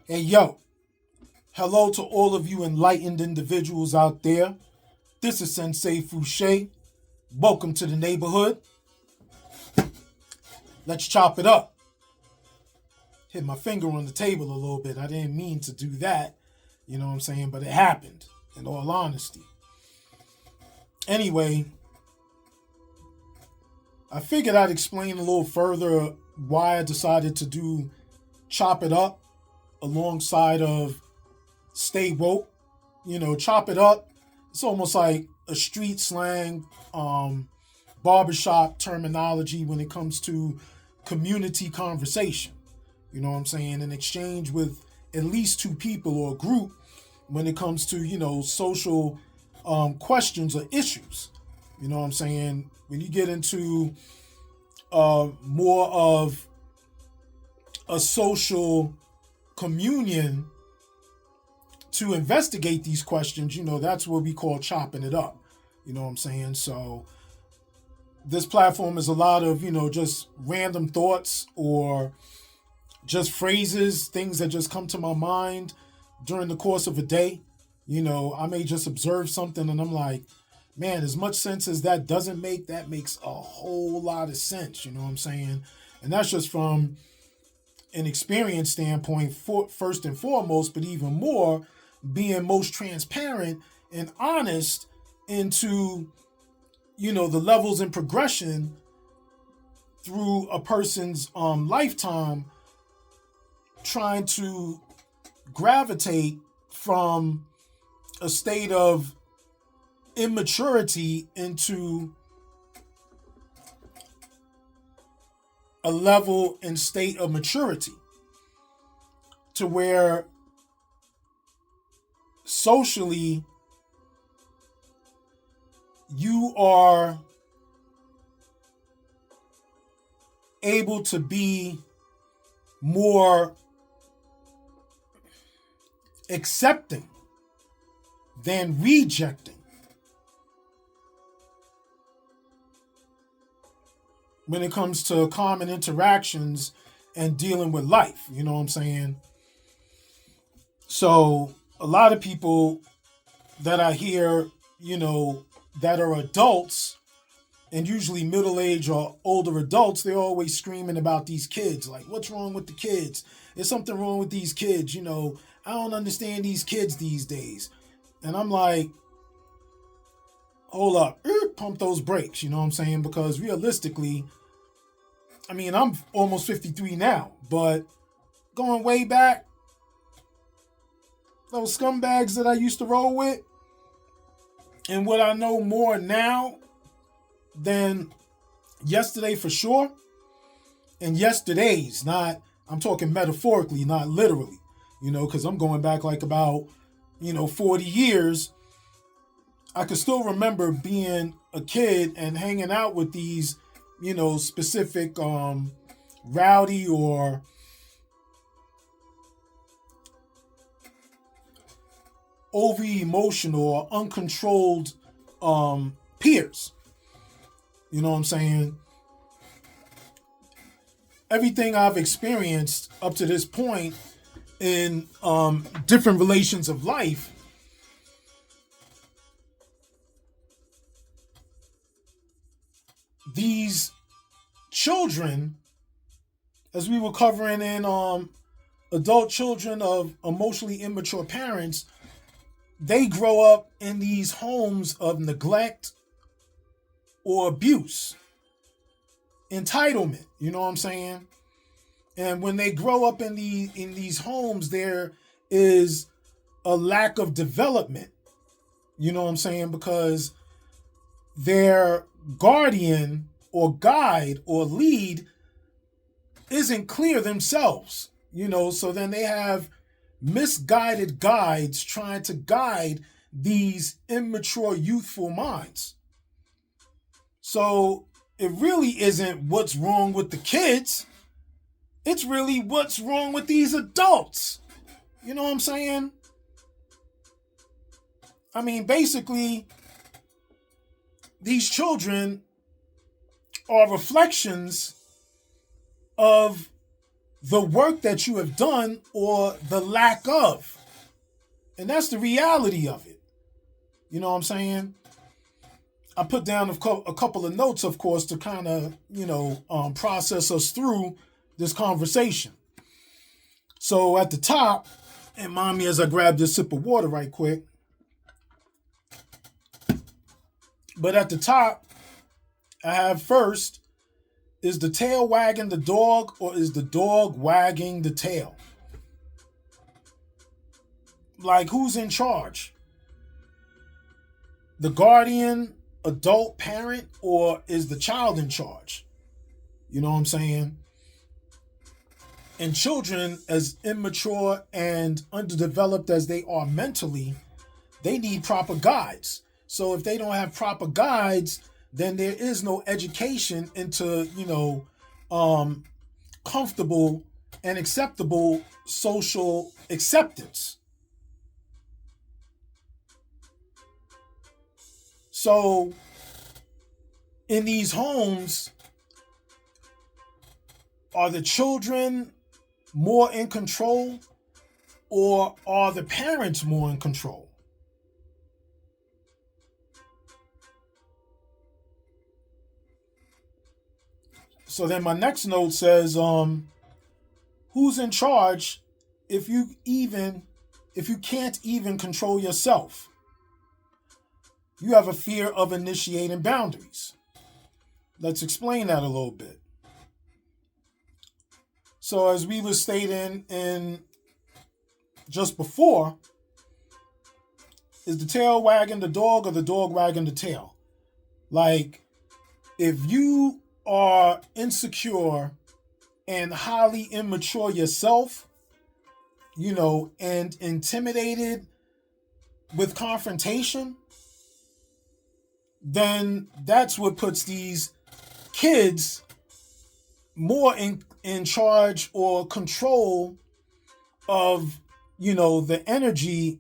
Hey, yo, hello to all of you enlightened individuals out there. This is Sensei Fouché. Welcome to the neighborhood. Let's chop it up. Hit my finger on the table a little bit. I didn't mean to do that, you know what I'm saying? But it happened, in all honesty. Anyway, I figured I'd explain a little further why I decided to do Chop It Up alongside of Stay Woke. Chop It Up. It's almost like a street slang, barbershop terminology when it comes to community conversation. You know what I'm saying? An exchange with at least two people or a group when it comes to, social questions or issues. You know what I'm saying? When you get into more of a social communion to investigate these questions, that's what we call chopping it up. You know what I'm saying? So this platform is a lot of, just random thoughts or just phrases, things that just come to my mind during the course of a day. I may just observe something and I'm like, man, as much sense as that doesn't make, that makes a whole lot of sense. You know what I'm saying? And that's just from an experience standpoint, first and foremost, but even more being most transparent and honest into, the levels and progression through a person's lifetime, trying to gravitate from a state of immaturity into a level and state of maturity to where socially you are able to be more accepting than rejecting when it comes to common interactions and dealing with life. You know what I'm saying? So a lot of people that I hear, that are adults and usually middle-aged or older adults, they're always screaming about these kids. Like, what's wrong with the kids? There's something wrong with these kids. I don't understand these kids these days. And I'm like, hold up, pump those brakes. You know what I'm saying? Because realistically, I'm almost 53 now, but going way back, those scumbags that I used to roll with, and what I know more now than yesterday for sure, and yesterday's, I'm talking metaphorically, not literally, because I'm going back like about, 40 years. I can still remember being a kid and hanging out with these, specific rowdy or over emotional or uncontrolled peers. You know what I'm saying? Everything I've experienced up to this point in different relations of life, these children, as we were covering in adult children of emotionally immature parents, they grow up in these homes of neglect or abuse, entitlement. You know what I'm saying? And when they grow up in these homes, there is a lack of development. You know what I'm saying? Because their guardian or guide or lead isn't clear themselves. So then they have misguided guides trying to guide these immature, youthful minds. So it really isn't what's wrong with the kids. It's really what's wrong with these adults. You know what I'm saying? Basically, these children are reflections of the work that you have done or the lack of. And that's the reality of it. You know what I'm saying? I put down a couple of notes, of course, to kind of, process us through this conversation. So at the top, and mind me as I grab this sip of water right quick. But at the top, I have first, is the tail wagging the dog or is the dog wagging the tail? Like, who's in charge? The guardian, adult parent, or is the child in charge? You know what I'm saying? And children, as immature and underdeveloped as they are mentally, they need proper guides. So if they don't have proper guides, then there is no education into, comfortable and acceptable social acceptance. So in these homes, are the children more in control or are the parents more in control? So then my next note says, who's in charge if you can't even control yourself? You have a fear of initiating boundaries. Let's explain that a little bit. So as we were stating in just before, is the tail wagging the dog or the dog wagging the tail? Like, if you are insecure and highly immature yourself, and intimidated with confrontation, then that's what puts these kids more in charge or control of, the energy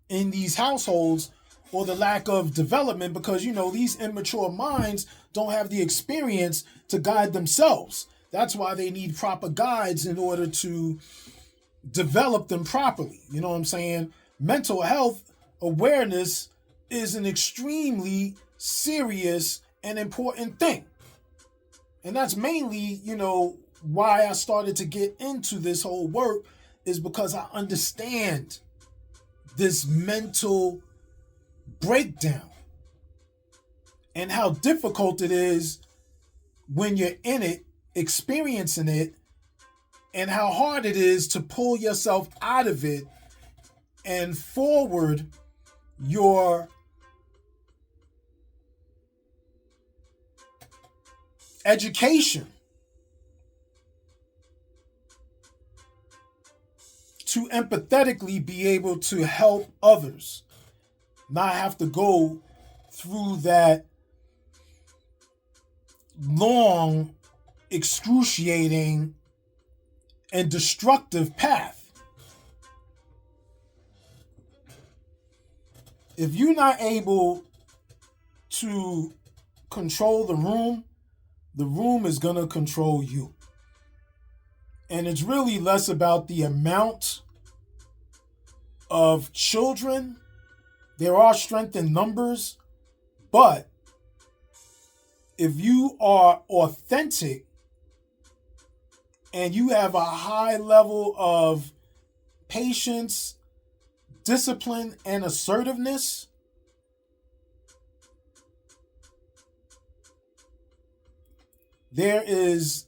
in these households, or the lack of development, because, these immature minds don't have the experience to guide themselves. That's why they need proper guides in order to develop them properly. You know what I'm saying? Mental health awareness is an extremely serious and important thing. And that's mainly, why I started to get into this whole work, is because I understand this mental breakdown and how difficult it is when you're in it, experiencing it, and how hard it is to pull yourself out of it and forward your education to empathetically be able to help others, not have to go through that long, excruciating, and destructive path. If you're not able to control the room is going to control you. And it's really less about the amount of children. There are strength in numbers, but if you are authentic and you have a high level of patience, discipline, and assertiveness, there is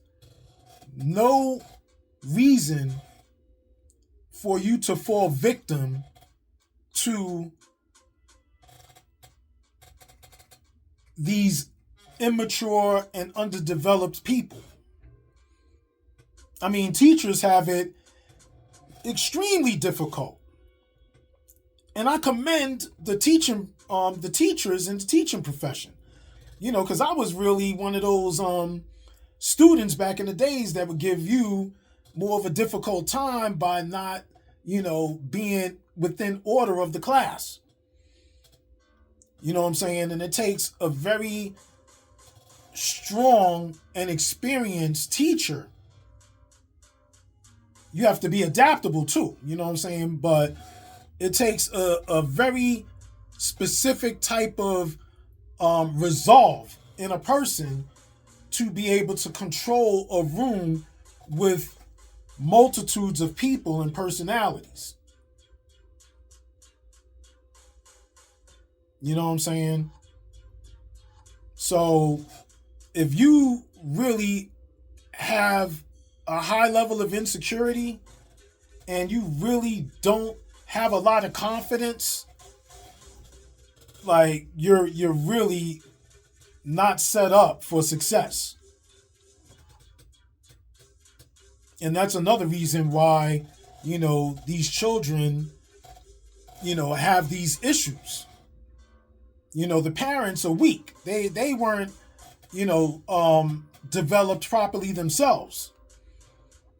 no reason for you to fall victim to these immature and underdeveloped people. I mean, teachers have it extremely difficult. And I commend the teachers in the teaching profession. Because I was really one of those students back in the days that would give you more of a difficult time by not, being within order of the class. You know what I'm saying? And it takes a very strong and experienced teacher you have to be adaptable too. You know what I'm saying? But it takes a very specific type of resolve in a person to be able to control a room with multitudes of people and personalities. You know what I'm saying? So if you really have a high level of insecurity and you really don't have a lot of confidence, like you're really not set up for success. And that's another reason why, these children, have these issues. The parents are weak. They weren't, developed properly themselves.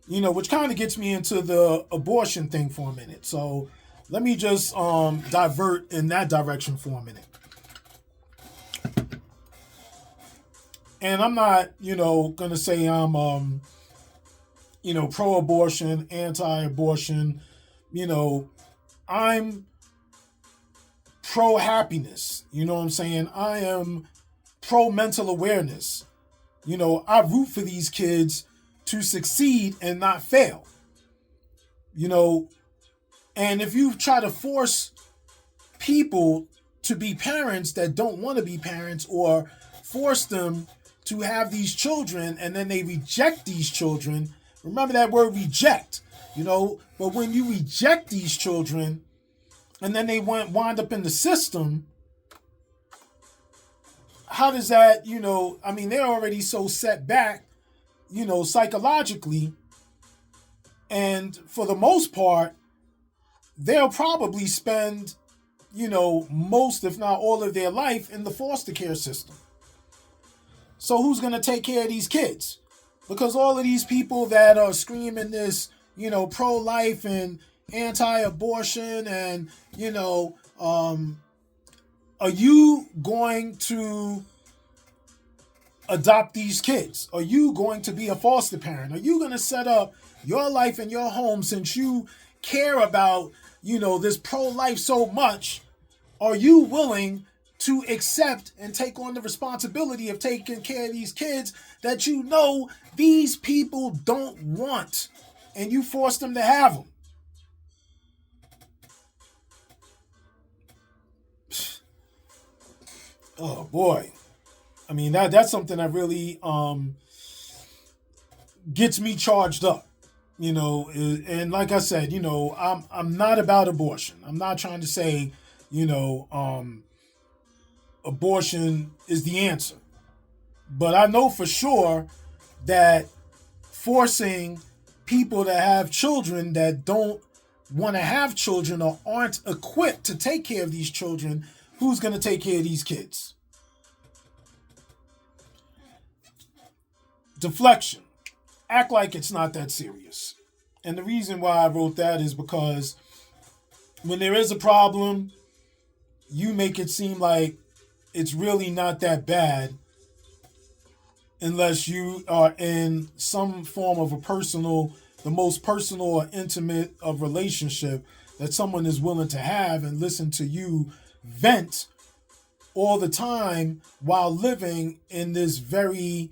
Which kind of gets me into the abortion thing for a minute. So let me just divert in that direction for a minute. And I'm not, gonna say I'm pro-abortion, anti-abortion. I'm pro-happiness. You know what I'm saying? I am pro-mental awareness. I root for these kids to succeed and not fail. And if you try to force people to be parents that don't want to be parents, or force them to have these children and then they reject these children, remember that word reject, but when you reject these children and then they wind up in the system, how does that, they're already so set back, psychologically. And for the most part, they'll probably spend, most, if not all of their life in the foster care system. So who's going to take care of these kids? Because all of these people that are screaming this, pro-life and anti-abortion and, are you going to adopt these kids? Are you going to be a foster parent? Are you going to set up your life and your home, since you care about, this pro-life so much? Are you willing to accept and take on the responsibility of taking care of these kids that these people don't want, and you force them to have them? Oh boy. That's something that really gets me charged up. And like I said, I'm not about abortion. I'm not trying to say, abortion is the answer. But I know for sure that forcing people to have children that don't want to have children or aren't equipped to take care of these children, who's going to take care of these kids? Deflection. Act like it's not that serious. And the reason why I wrote that is because when there is a problem, you make it seem like it's really not that bad, unless you are in some form of the most personal or intimate of relationship that someone is willing to have and listen to you vent all the time while living in this very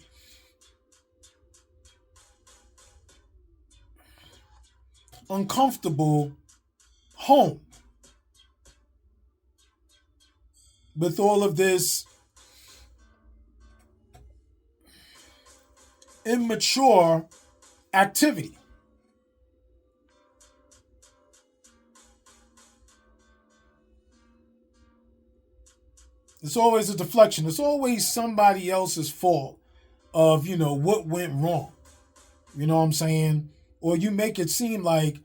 uncomfortable home with all of this immature activity. It's always a deflection. It's always somebody else's fault of, what went wrong. You know what I'm saying? Or you make it seem like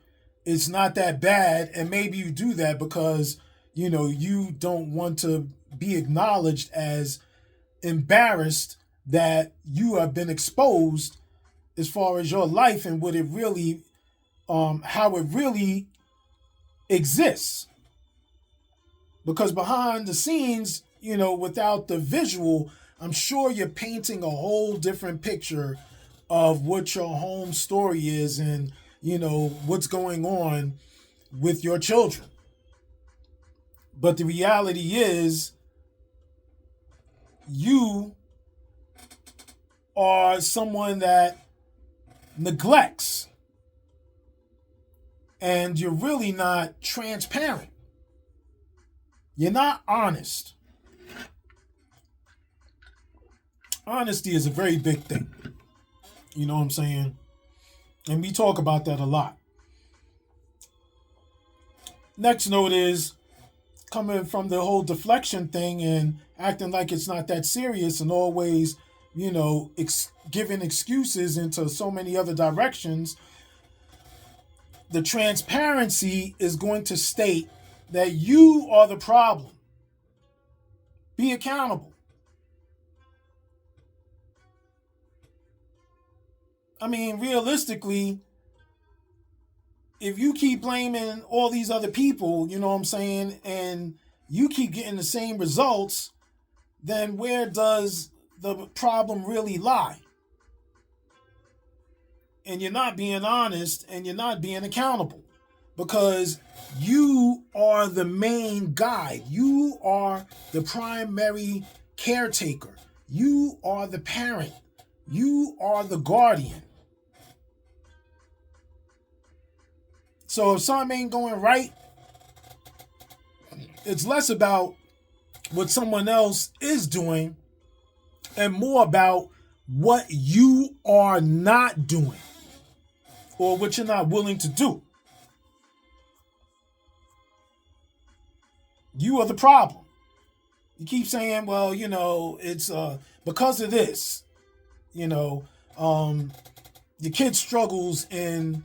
it's not that bad, and maybe you do that because, you don't want to be acknowledged as embarrassed that you have been exposed as far as your life and what it really, how it really exists. Because behind the scenes, without the visual, I'm sure you're painting a whole different picture of what your home story is and what's going on with your children. But the reality is, you are someone that neglects, and you're really not transparent. You're not honest. Honesty is a very big thing. You know what I'm saying? And we talk about that a lot. Next note is coming from the whole deflection thing and acting like it's not that serious and always, giving excuses into so many other directions. The transparency is going to state that you are the problem. Be accountable. I mean, realistically, if you keep blaming all these other people, you know what I'm saying, and you keep getting the same results, then where does the problem really lie? And you're not being honest and you're not being accountable, because you are the main guide. You are the primary caretaker. You are the parent. You are the guardian. So if something ain't going right, it's less about what someone else is doing and more about what you are not doing or what you're not willing to do. You are the problem. You keep saying, well, it's because of this. Your kid struggles in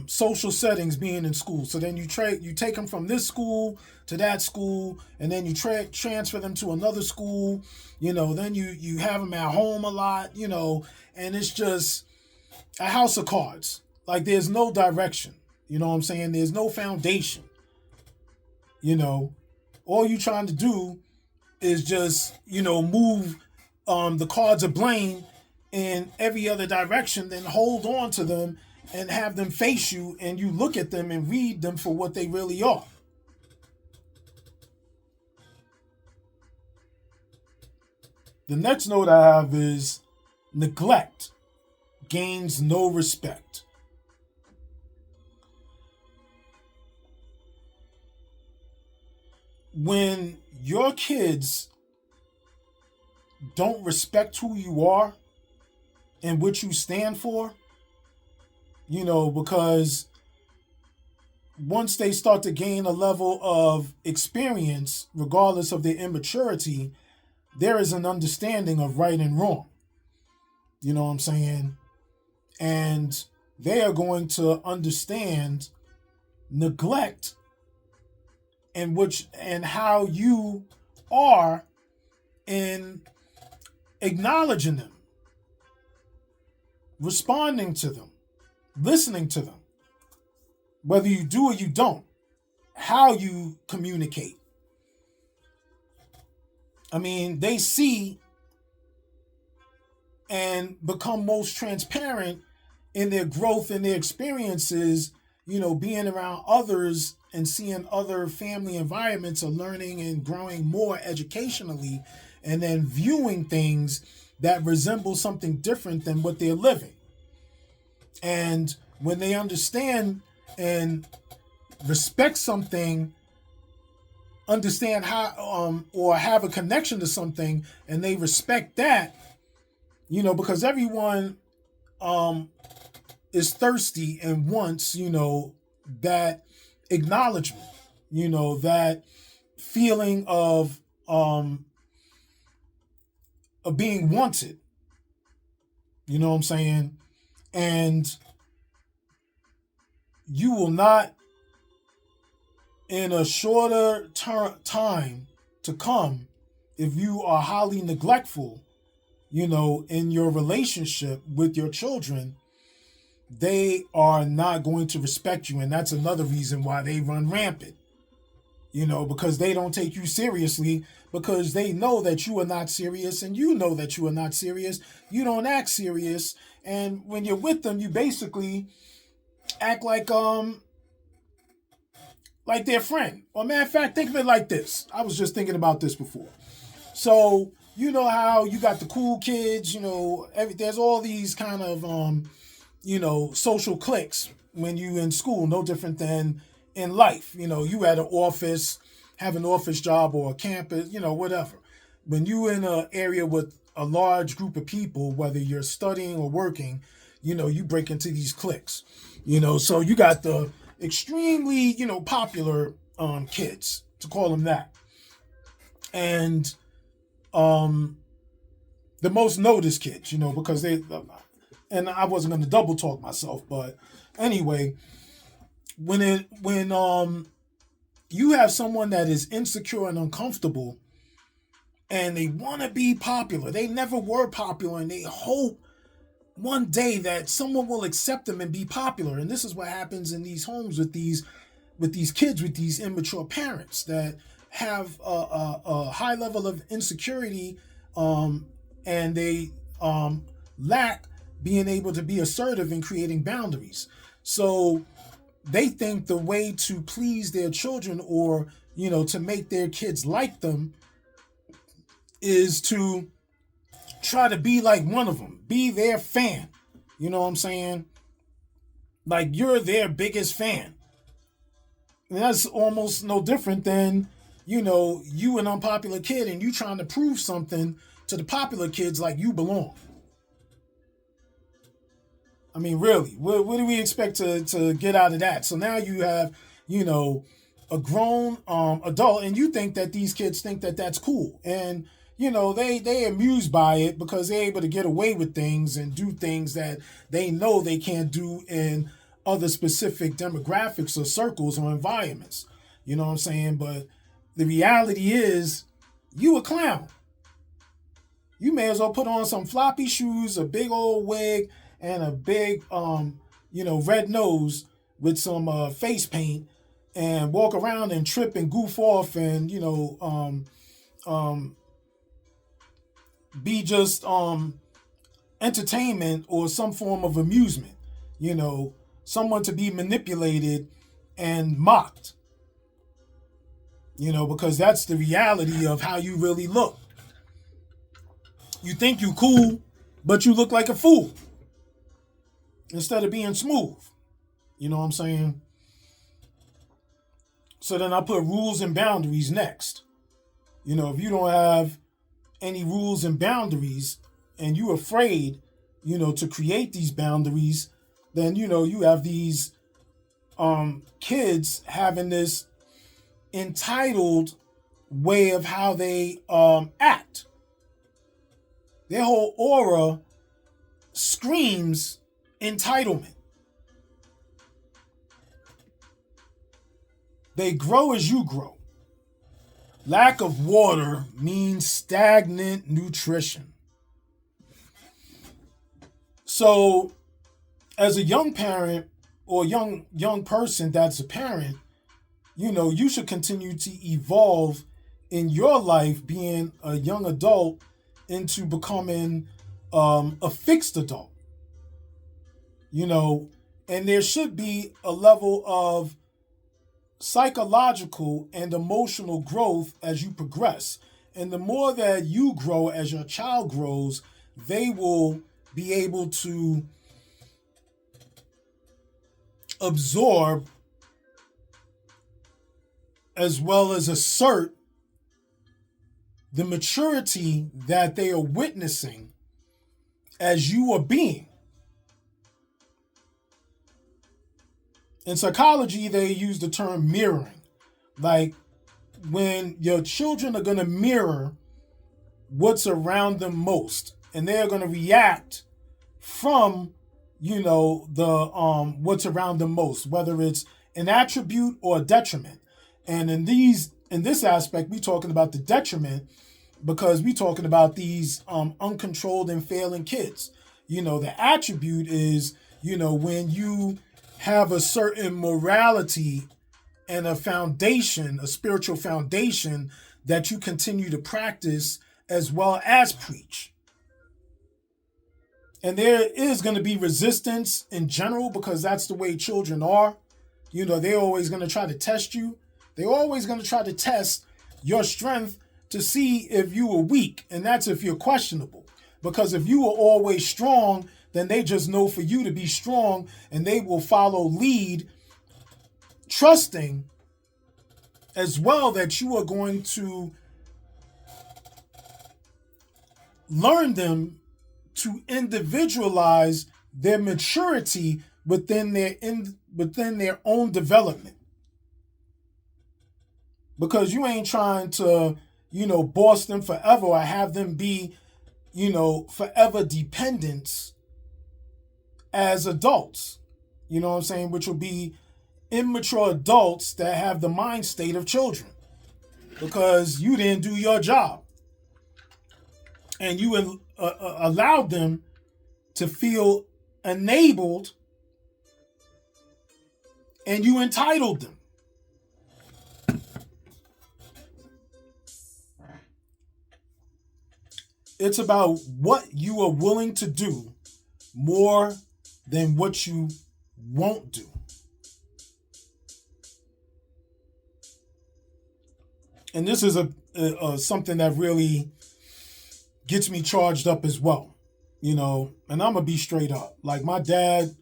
social settings being in school. So then you take them from this school to that school, and then you transfer them to another school. Then you have them at home a lot. And it's just a house of cards. Like, there's no direction. You know what I'm saying? There's no foundation. All you trying to do is just move the cards of blame in every other direction, then hold on to them and have them face you, and you look at them and read them for what they really are. The next note I have is neglect gains no respect. When your kids don't respect who you are and what you stand for, because once they start to gain a level of experience, regardless of their immaturity, there is an understanding of right and wrong. You know what I'm saying? And they are going to understand neglect and how you are in acknowledging them, responding to them, listening to them, whether you do or you don't, how you communicate. I mean, they see and become most transparent in their growth and their experiences, being around others and seeing other family environments, of learning and growing more educationally, and then viewing things that resemble something different than what they're living. And when they understand and respect something, understand how or have a connection to something, and they respect that, because everyone is thirsty and wants, that acknowledgement, that feeling of being wanted. You know what I'm saying? And you will not, in a shorter time to come, if you are highly neglectful, in your relationship with your children, they are not going to respect you. And that's another reason why they run rampant, because they don't take you seriously, because they know that you are not serious, and you know that you are not serious. You don't act serious. And when you're with them, you basically act like their friend. Or matter of fact, think of it like this. I was just thinking about this before. So you know how you got the cool kids, there's all these kind of social cliques when you in school, no different than in life. You at an office, have an office job or a campus, whatever. When you in an area with a large group of people, whether you're studying or working, you break into these cliques. So you got the extremely, popular kids, to call them that. And the most noticed kids, because and I wasn't going to double talk myself, but anyway, when you have someone that is insecure and uncomfortable and they want to be popular, they never were popular, and they hope one day that someone will accept them and be popular. And this is what happens in these homes with these kids, with these immature parents that have a high level of insecurity, and they lack being able to be assertive in creating boundaries. So they think the way to please their children, or to make their kids like them, is to try to be like one of them, be their fan. You know what I'm saying? Like, you're their biggest fan. And that's almost no different than, you an unpopular kid and you trying to prove something to the popular kids like you belong. I mean, really, what do we expect to get out of that? So now you have, a grown adult, and you think that these kids think that that's cool. And, they amused by it because they're able to get away with things and do things that they know they can't do in other specific demographics or circles or environments. You know what I'm saying? But the reality is, you a clown. You may as well put on some floppy shoes, a big old wig, and a big, red nose with some face paint, and walk around and trip and goof off and, be just entertainment or some form of amusement. Someone to be manipulated and mocked. Because that's the reality of how you really look. You think you cool, but you look like a fool instead of being smooth. You know what I'm saying? So then I put rules and boundaries next. If you don't have any rules and boundaries and you're afraid, to create these boundaries, then, you have these kids having this entitled way of how they act. Their whole aura screams entitlement. They grow as you grow. Lack of water means stagnant nutrition. So, as a young parent or young person that's a parent, you should continue to evolve in your life, being a young adult, into becoming a fixed adult. And there should be a level of psychological and emotional growth as you progress. And the more that you grow as your child grows, they will be able to absorb as well as assert the maturity that they are witnessing as you are being. In psychology, they use the term mirroring. Like, when your children are going to mirror what's around them most, and they're going to react from, the what's around them most, whether it's an attribute or a detriment. And in this aspect, we're talking about the detriment because we're talking about these uncontrolled and failing kids. The attribute is, when you have a certain morality and a foundation, a spiritual foundation that you continue to practice as well as preach. And there is going to be resistance in general because that's the way children are. They're always going to try to test you. They're always going to try to test your strength to see if you are weak. And that's if you're questionable. Because if you are always strong, then they just know for you to be strong and they will follow lead, trusting as well that you are going to learn them to individualize their maturity within their own development. Because you ain't trying to, boss them forever or have them be, forever dependents as adults. You know what I'm saying? Which will be immature adults that have the mind state of children because you didn't do your job. And you allowed them to feel enabled and you entitled them. It's about what you are willing to do more than what you won't do. And this is something that really gets me charged up as well, and I'm going to be straight up. Like my dad,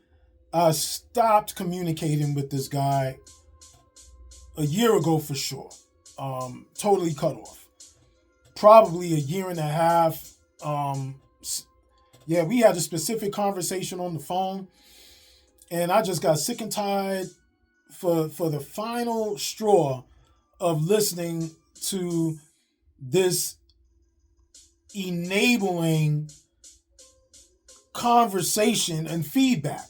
I stopped communicating with this guy a year ago for sure. Totally cut off. Probably a year and a half. We had a specific conversation on the phone and I just got sick and tired for the final straw of listening to this enabling conversation and feedback.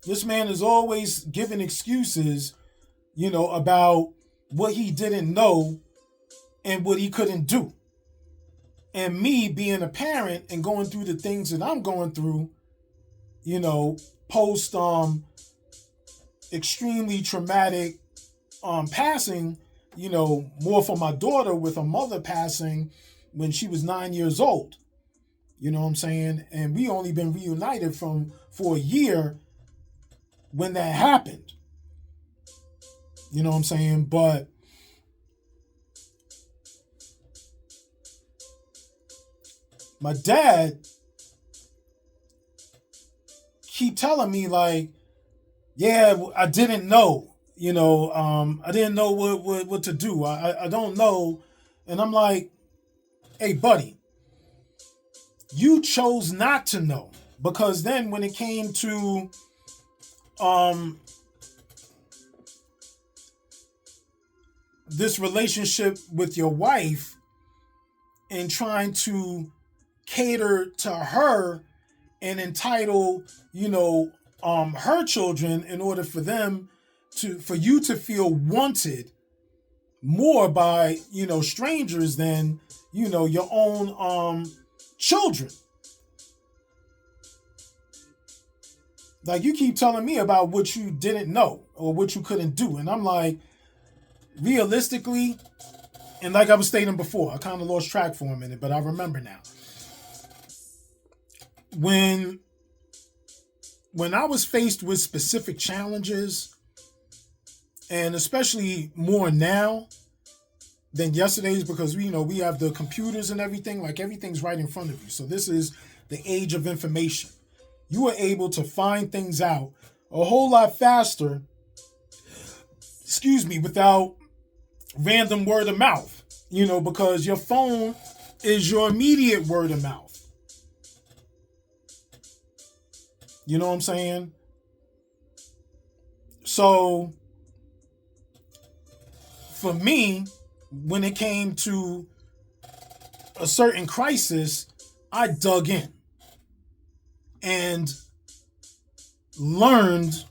This man is always giving excuses, about what he didn't know and what he couldn't do. And me being a parent and going through the things that I'm going through, post extremely traumatic passing, more for my daughter with her mother passing when she was 9 years old. You know what I'm saying? And we only been reunited for a year when that happened. You know what I'm saying? But my dad keep telling me like, yeah, I didn't know, I didn't know what to do. I don't know. And I'm like, hey, buddy, you chose not to know. Because then when it came to this relationship with your wife and trying to cater to her and entitle, her children in order for you to feel wanted more by, strangers than, your own children. Like you keep telling me about what you didn't know or what you couldn't do. And I'm like, realistically, and like I was stating before, I kind of lost track for a minute, but I remember now. When I was faced with specific challenges, and especially more now than yesterday's, because we have the computers and everything, like everything's right in front of you. So this is the age of information. You are able to find things out a whole lot faster, without random word of mouth, because your phone is your immediate word of mouth. You know what I'm saying? So for me, when it came to a certain crisis, I dug in and learned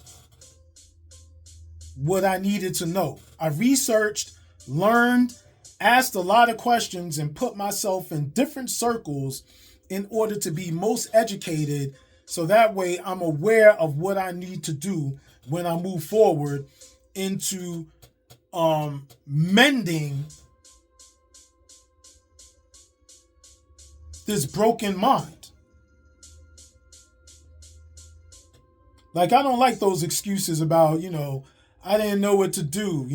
what I needed to know. I researched, learned, asked a lot of questions, and put myself in different circles in order to be most educated, so that way I'm aware of what I need to do when I move forward into mending this broken mind. Like, I don't like those excuses about, I didn't know what to do.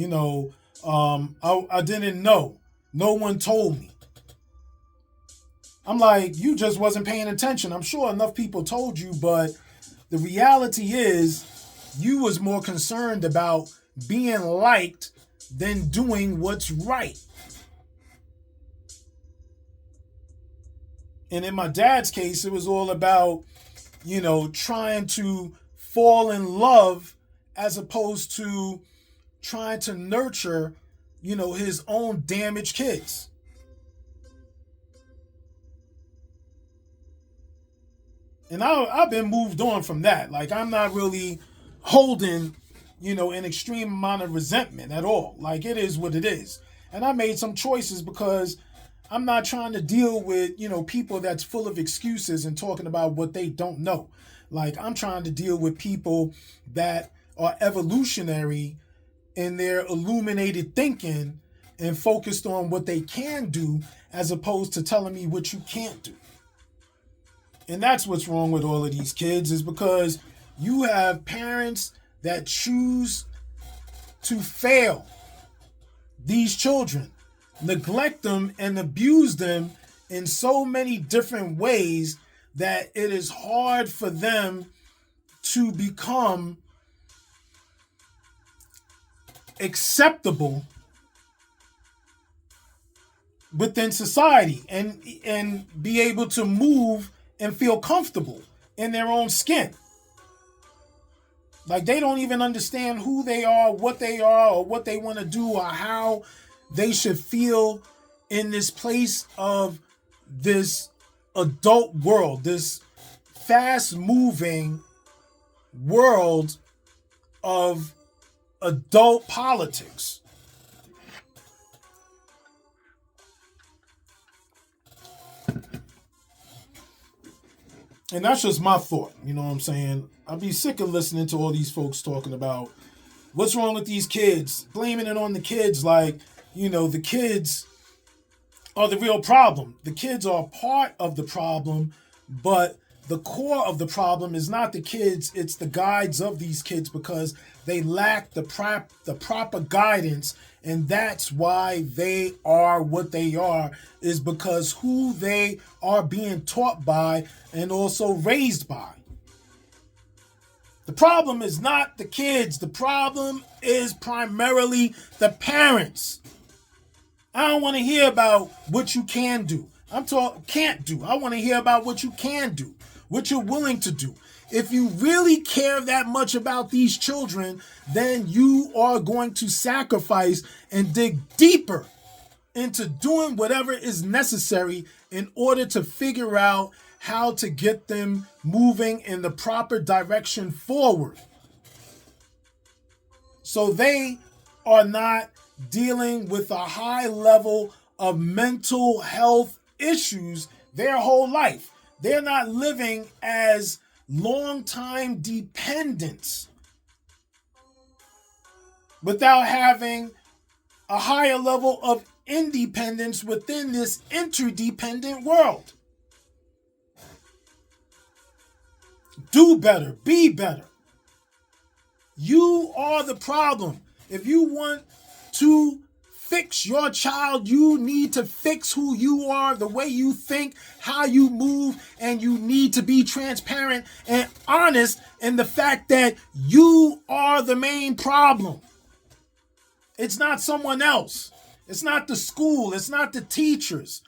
I didn't know. No one told me. I'm like, you just wasn't paying attention. I'm sure enough people told you, but the reality is you was more concerned about being liked than doing what's right. And in my dad's case, it was all about, trying to fall in love as opposed to trying to nurture, his own damaged kids. And I've been moved on from that. Like, I'm not really holding, an extreme amount of resentment at all. Like, it is what it is. And I made some choices because I'm not trying to deal with, people that's full of excuses and talking about what they don't know. Like, I'm trying to deal with people that are evolutionary in their illuminated thinking and focused on what they can do as opposed to telling me what you can't do. And that's what's wrong with all of these kids, is because you have parents that choose to fail these children, neglect them and abuse them in so many different ways that it is hard for them to become acceptable within society and be able to move and feel comfortable in their own skin. Like, they don't even understand who they are, or what they want to do, or how they should feel in this place of this adult world, this fast-moving world of adult politics. And that's just my thought, you know what I'm saying? I'd be sick of listening to all these folks talking about what's wrong with these kids, blaming it on the kids like, the kids are the real problem. The kids are part of the problem, but the core of the problem is not the kids, it's the guides of these kids, because they lack the proper guidance, and that's why they are what they are, is because who they are being taught by and also raised by. The problem is not the kids. The problem is primarily the parents. I don't want to hear about what you can do. Can't do. I want to hear about what you can do, what you're willing to do. If you really care that much about these children, then you are going to sacrifice and dig deeper into doing whatever is necessary in order to figure out how to get them moving in the proper direction forward. So they are not dealing with a high level of mental health issues their whole life. They're not living as long-time dependents without having a higher level of independence within this interdependent world. Do better. Be better. You are the problem. If you want to fix your child, you need to fix who you are, the way you think, how you move, and you need to be transparent and honest in the fact that you are the main problem. It's not someone else. It's not the school. It's not the teachers.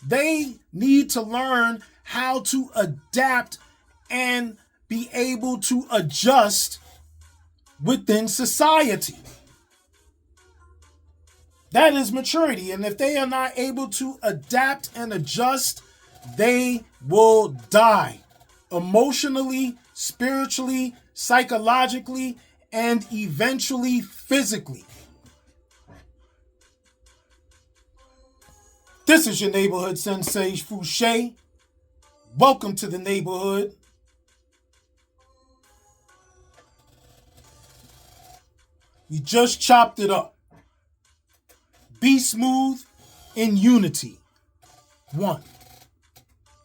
They need to learn how to adapt and be able to adjust within society. That is maturity. And if they are not able to adapt and adjust, they will die emotionally, spiritually, psychologically, and eventually physically. This is your neighborhood sensei, Fouché. Welcome to the neighborhood. We just chopped it up. Be smooth in unity. 1.